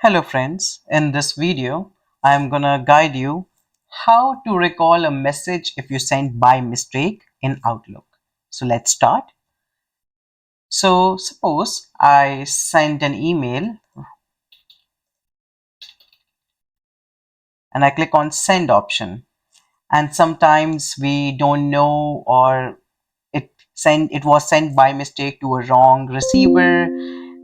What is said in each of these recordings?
Hello friends, in this video I am gonna guide you how to recall a message if you sent by mistake in Outlook. So let's start. So suppose I sent an email and I click on send option, and sometimes we don't know, or it was sent by mistake to a wrong receiver,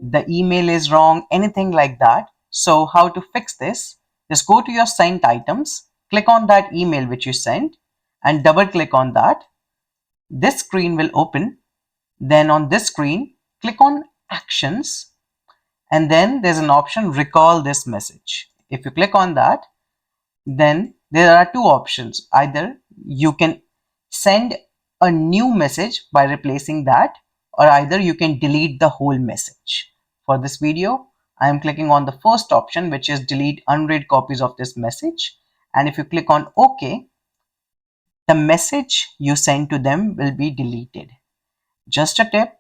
the email is wrong, anything like that. So how to fix this? Just go to your sent items, click on that email which you sent, and double click on that. This screen will open. Then on this screen, click on actions, and then there's an option recall this message. If you click on that, then there are two options. Either you can send a new message by replacing that, or either you can delete the whole message. For this video, I am clicking on the first option, which is delete unread copies of this message. And if you click on OK, the message you send to them will be deleted. Just a tip,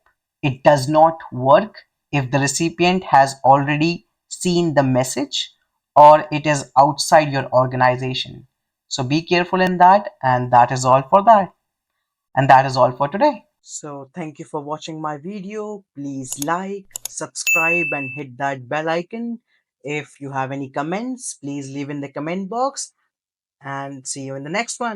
it does not work if the recipient has already seen the message or it is outside your organization. So be careful in that, and that is all for that. And that is all for today. So thank you for watching my video. Please like, subscribe and hit that bell icon. If you have any comments, please leave in the comment box, and see you in the next one.